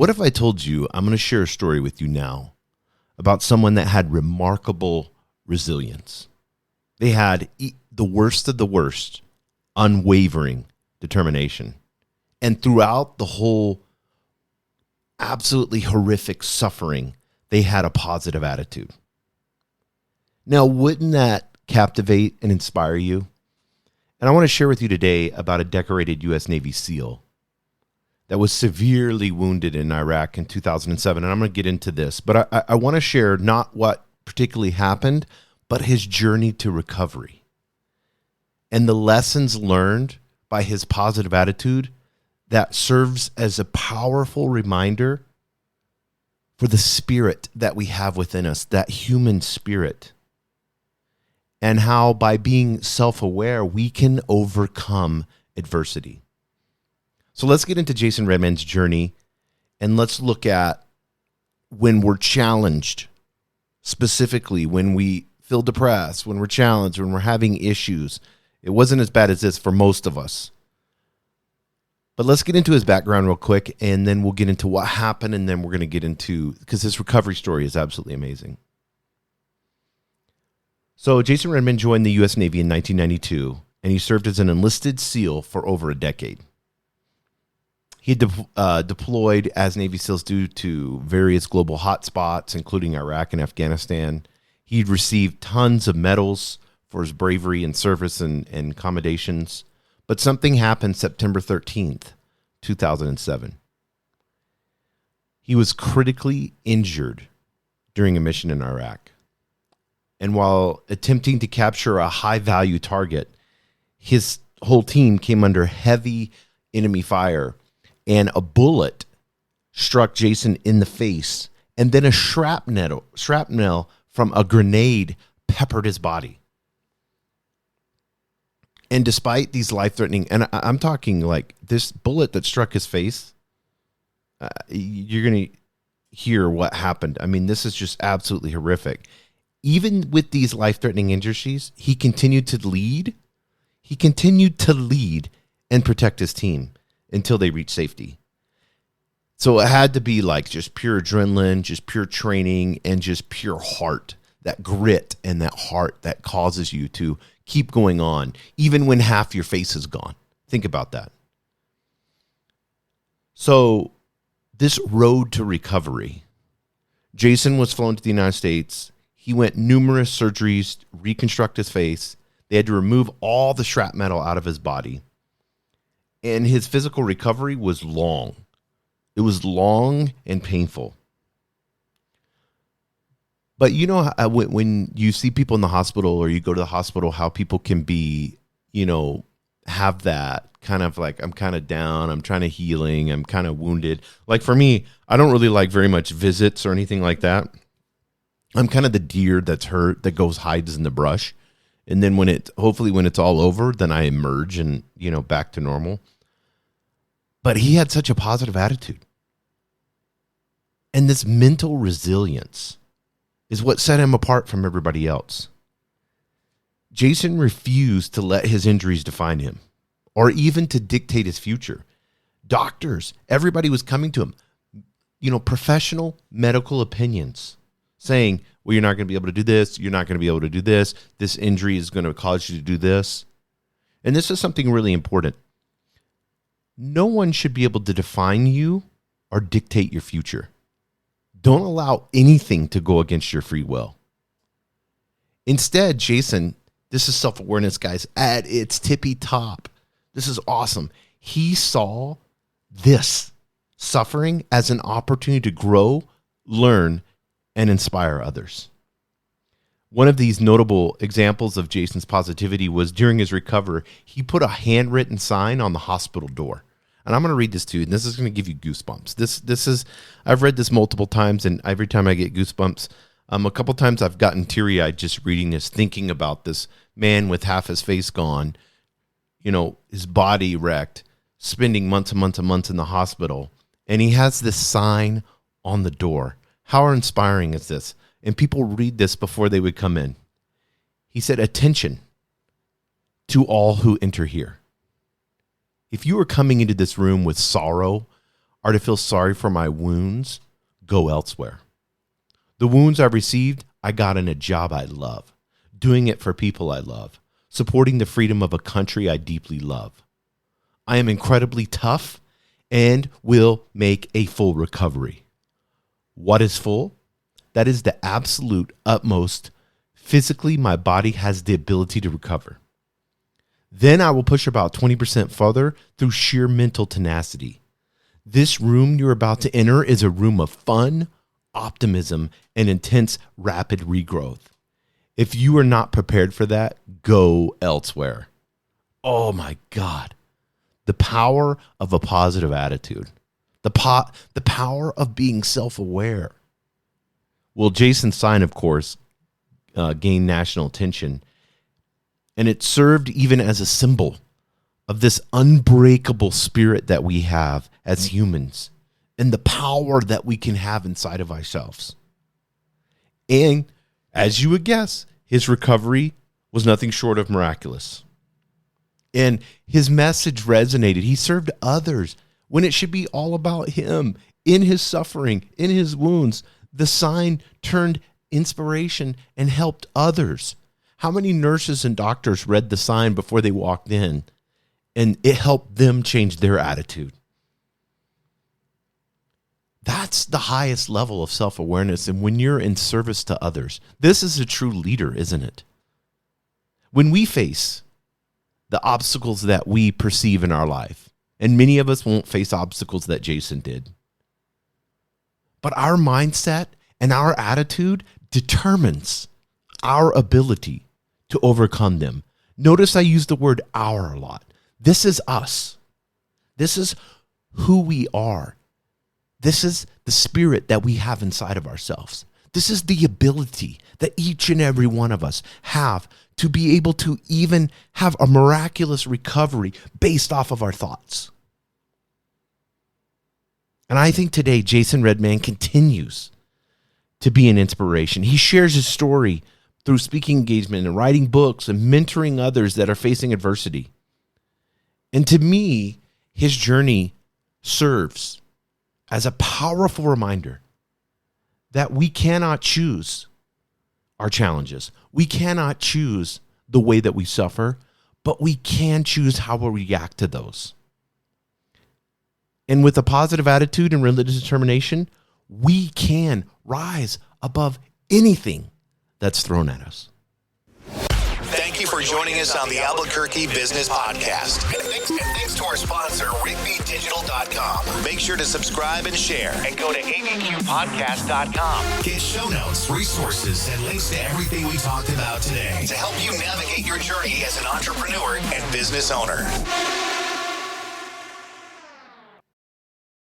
What if I told you I'm going to share a story with you now about someone that had remarkable resilience? They had the worst of the worst, unwavering determination. And throughout the whole absolutely horrific suffering, they had a positive attitude. Now, wouldn't that captivate and inspire you? And I want to share with you today about a decorated U.S. Navy SEAL that was severely wounded in Iraq in 2007. And I'm going to get into this, but I want to share not what particularly happened, but his journey to recovery and the lessons learned by his positive attitude that serves as a powerful reminder for the spirit that we have within us, that human spirit, and how by being self-aware, we can overcome adversity. So let's get into Jason Redman's journey, and let's look at when we're challenged, specifically when we feel depressed, when we're challenged, when we're having issues. It wasn't as bad as this for most of us. But let's get into his background real quick, and then we'll get into what happened, and then we're going to get into, because his recovery story is absolutely amazing. So Jason Redman joined the U.S. Navy in 1992, and he served as an enlisted SEAL for over a decade. He deployed as Navy SEALs do to various global hotspots, including Iraq and Afghanistan. He'd received tons of medals for his bravery and service and accommodations. But something happened September 13th, 2007. He was critically injured during a mission in Iraq. And while attempting to capture a high-value target, his whole team came under heavy enemy fire, and a bullet struck Jason in the face, and then a shrapnel from a grenade peppered his body. And despite these life-threatening, and I'm talking like this bullet that struck his face, you're going to hear what happened. I mean, this is just absolutely horrific. Even with these life-threatening injuries, he continued to lead. He continued to lead and protect his team until they reached safety. So it had to be like just pure adrenaline, just pure training, and just pure heart, that grit and that heart that causes you to keep going on, even when half your face is gone. Think about that. So this road to recovery, Jason was flown to the United States. He went numerous surgeries, reconstruct his face. They had to remove all the shrapnel out of his body. And his physical recovery was long. It was long and painful. But you know, when you see people in the hospital or you go to the hospital, how people can be, have that kind of like, I'm kind of down, I'm trying to healing, I'm kind of wounded. Like for me, I don't really like very much visits or anything like that. I'm kind of the deer that's hurt, that hides in the brush. And then hopefully when it's all over, then I emerge and, back to normal. But he had such a positive attitude. And this mental resilience is what set him apart from everybody else. Jason refused to let his injuries define him or even to dictate his future. Doctors, everybody was coming to him, professional medical opinions saying, well, you're not going to be able to do this. You're not going to be able to do this. This injury is going to cause you to do this. And this is something really important. No one should be able to define you or dictate your future. Don't allow anything to go against your free will. Instead, Jason, this is self-awareness, guys, at its tippy top. This is awesome. He saw this suffering as an opportunity to grow, learn, and inspire others. One of these notable examples of Jason's positivity was during his recovery, he put a handwritten sign on the hospital door. And I'm going to read this to you, and this is going to give you goosebumps. This is, I've read this multiple times, and every time I get goosebumps, a couple times I've gotten teary-eyed just reading this, thinking about this man with half his face gone, his body wrecked, spending months and months and months in the hospital. And he has this sign on the door. How inspiring is this? And people read this before they would come in. He said, "Attention to all who enter here. If you are coming into this room with sorrow are to feel sorry for my wounds, go elsewhere. The wounds I received, I got in a job I love, doing it for people I love, supporting the freedom of a country I deeply love. I am incredibly tough and will make a full recovery. What is full? That is the absolute utmost. Physically, my body has the ability to recover. Then I will push about 20% further through sheer mental tenacity. This room you're about to enter is a room of fun, optimism, and intense, rapid regrowth. If you are not prepared for that, go elsewhere. Oh my God. The power of a positive attitude. The power of being self-aware. Well, Jason's sign, of course, gained national attention, and it served even as a symbol of this unbreakable spirit that we have as humans and the power that we can have inside of ourselves. And as you would guess, his recovery was nothing short of miraculous. And his message resonated. He served others when it should be all about him. In his suffering, in his wounds, the sign turned inspiration and helped others. How many nurses and doctors read the sign before they walked in, and it helped them change their attitude? That's the highest level of self-awareness. And when you're in service to others, this is a true leader, isn't it? When we face the obstacles that we perceive in our life, and many of us won't face obstacles that Jason did, but our mindset and our attitude determines our ability to overcome them. Notice I use the word our a lot. This is us. This is who we are. This is the spirit that we have inside of ourselves. This is the ability that each and every one of us have to be able to even have a miraculous recovery based off of our thoughts. And I think today, Jason Redman continues to be an inspiration. He shares his story through speaking engagement and writing books and mentoring others that are facing adversity. And to me, his journey serves as a powerful reminder that we cannot choose our challenges. We cannot choose the way that we suffer, but we can choose how we react to those. And with a positive attitude and relentless determination, we can rise above anything that's thrown at us. Thank you for joining us on the Albuquerque Business Podcast. And thanks to our sponsor, RigbyDigital.com. Make sure to subscribe and share. And go to abqpodcast.com. Get show notes, resources, and links to everything we talked about today to help you navigate your journey as an entrepreneur and business owner.